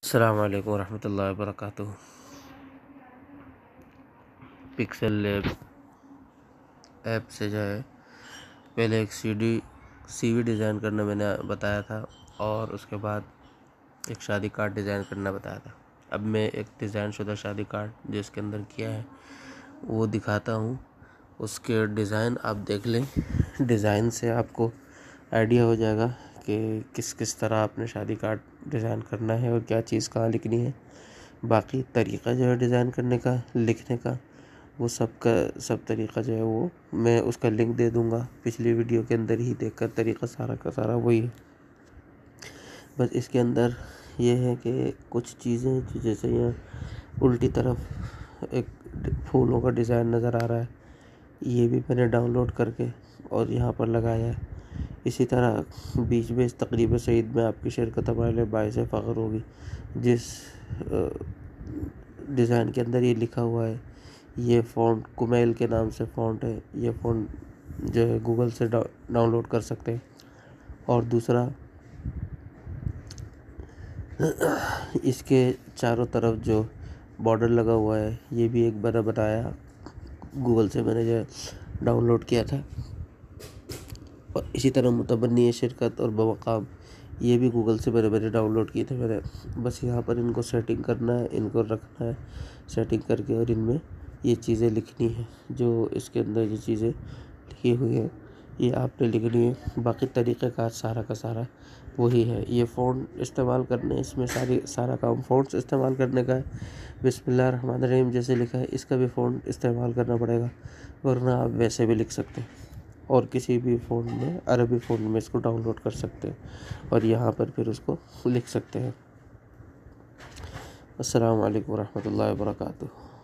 अस्सलाम वालेकुम रहमतुल्लाहि व बरकातुहू। पिक्सल लैब ऐप से जो है पहले एक सीवी डिज़ाइन करना मैंने बताया था और उसके बाद एक शादी कार्ड डिज़ाइन करना बताया था। अब मैं एक डिज़ाइन शुदा शादी कार्ड जिसके अंदर किया है वो दिखाता हूँ। उसके डिज़ाइन आप देख लें। डिज़ाइन से आपको आइडिया हो जाएगा कि किस किस तरह आपने शादी कार्ड डिज़ाइन करना है और क्या चीज़ कहाँ लिखनी है। बाकी तरीक़ा जो है डिज़ाइन करने का, लिखने का, वो सब तरीक़ा जो है वो मैं उसका लिंक दे दूँगा। पिछली वीडियो के अंदर ही देखकर तरीक़ा सारा का सारा वही है। बस इसके अंदर ये है कि कुछ चीज़ें जैसे यहाँ उल्टी तरफ एक फूलों का डिज़ाइन नज़र आ रहा है, ये भी मैंने डाउनलोड करके और यहाँ पर लगाया है। इसी तरह बीच में इस तकरीब सईद में आपकी शिरकत हमारे लिए बाइस फ़ख्र होगी। जिस डिज़ाइन के अंदर ये लिखा हुआ है, ये फ़ॉन्ट कुमैल के नाम से फ़ॉन्ट है। ये फ़ॉन्ट जो है गूगल से डाउनलोड कर सकते हैं। और दूसरा इसके चारों तरफ जो बॉर्डर लगा हुआ है, ये भी एक मैंने बताया गूगल से मैंने जो डाउनलोड किया था। और इसी तरह मुतबन्नी शिरकत और बमकाम, ये भी गूगल से मैंने डाउनलोड किए थे मैंने। बस यहाँ पर इनको सेटिंग करना है, इनको रखना है सेटिंग करके, और इनमें ये चीज़ें लिखनी है। जो इसके अंदर जो चीज़ें लिखी हुई है ये आपने लिखनी है। बाकी तरीक़ेकार सारा का सारा वही है। ये फ़ॉन्ट इस्तेमाल करने, इसमें सारा काम फ़ॉन्ट्स इस्तेमाल करने का है। बिस्मिल्लाहिर्रहमानिर्रहीम जैसे लिखा है इसका भी फ़ॉन्ट इस्तेमाल करना पड़ेगा, वरना आप वैसे भी लिख सकते हैं और किसी भी फ़ोन में, अरबी फ़ोन में इसको डाउनलोड कर सकते हैं और यहाँ पर फिर उसको लिख सकते हैं। अस्सलाम वालेकुम रहमतुल्लाहि व बरकातुहू।